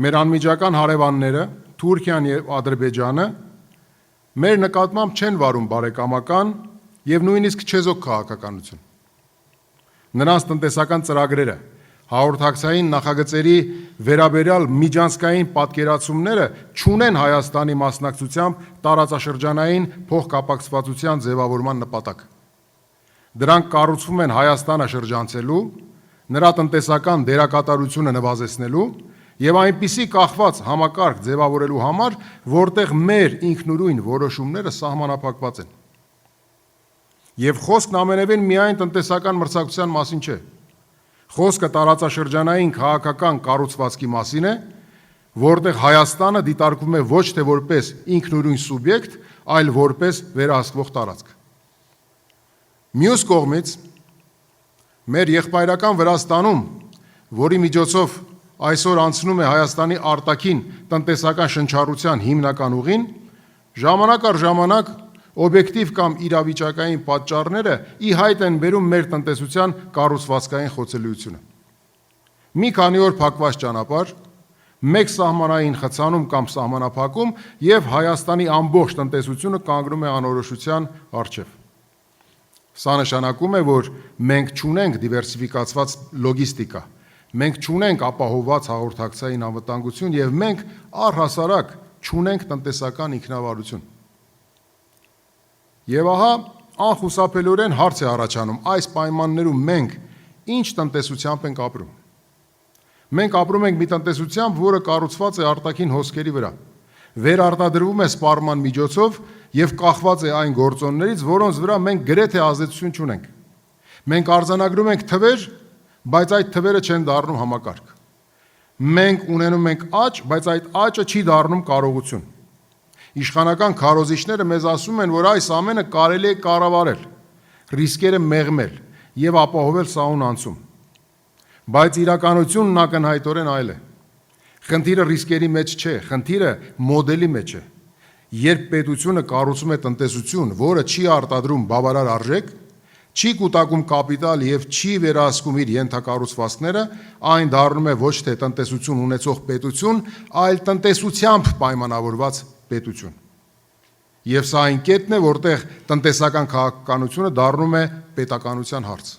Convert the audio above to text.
մեր անմիջական հարևանները, Թուրքիան և Ադրբեջանը, մեր նկատմամբ չեն վարում բարեկամական և նույնիսկ չեզոք քաղաքականություն։ Նրանց տնտեսական ծրագրերը, հաղորդակցային նախագծերի վերաբերյալ միջանցքային պատկերացումները չունեն Հայաստանի մասնակցությամբ տարածաշրջանային փոխկապակցվածության ձևավորման նպատակ։ Դրանք կառուցվում են Հայաստանը շրջանցելու, նրա տնտեսական դերակատարությունը նվազեցնելու և այնպիսի կախված համակարգ ձևավորելու համար, որտեղ մեր ինքնուրույն որոշումները սահմանափակված են։ Եվ խոսքն ամենևին միայն տնտեսական մրցակցության մասին չէ։ Խոսքը տարածաշրջանային քաղաքական կառուցվածքի մասին է, որտեղ Հայաստանը դիտարկվում է ոչ թե որպես ինքնուրույն սուբյեկտ, այլ որպես վերահսկվող տարածք։ Մյուս կողմից, մեր եղբայրական Վրաստանում, որի միջոցով այսօր անցնում է Հայաստանի արտաքին տնտեսական շնչառության հիմնական ուղին, ժամանակ առ ժամանակ օբյեկտիվ կամ իրավիճակային պատճառները ի հայտ են բերում մեր տնտեսության կառուցվածքային խոցելիությունը։ Մի քանի օր փակված ճանապարհ, մեկ սահմանային խցանում կամ սահմանափակում և Հայաստանի ամբողջ տնտեսությունը կանգնում է անորոշության առջև։ Սա նշանակում է, որ մենք չունենք դիվերսիֆիկացված լոգիստիկա, մենք չունենք ապահովված հաղորդակցային անվտանգություն և մենք առհասարակ չունենք տնտեսական ինքնավարություն։ Եվ ահա անխուսափելիորեն հարց է առաջանում, այս պայմաններում մենք ինչ տնտեսությամբ ենք ապրում։ Մենք ապրում ենք մի տնտեսությամբ, որը կառուցված է արտաքին հոսքերի վրա, վերարտադրվում է սպառման միջոցով և կախված է այն գործոններից, որոնց վրա մենք գրեթե ազդեցություն չունենք։ Մենք արձանագրում ենք թվեր, բայց այդ թվերը չեն դառնում համակարգ։ Մենք ունենում ենք աճ, բայց այդ աճը չի դառնում կարողություն։ Իշխանական քարոզիչները մեզ ասում են, որ այս ամենը կարելի է կառավարել, ռիսկերը մեղմել և ապահովել սահուն անցում։ Բայց իրականությունն ակնհայտորեն այլ է։ Խնդիրը ռիսկերի մեջ չէ, խնդիրը մոդելի մեջ է։ Երբ պետությունը կառուցում է տնտեսություն, որը չի արտադրում բավարար արժեք, չի կուտակում կապիտալ և չի վերահսկում իր ենթակառուցվածքները, այն դառնում է ոչ թե տնտեսություն ունեցող պետություն, այլ տնտեսությամբ պայմանավորված պետություն։ Եվ սա այն կետն է, որտեղ տնտեսական քաղաքականությունը դառնում է պետականության հարց։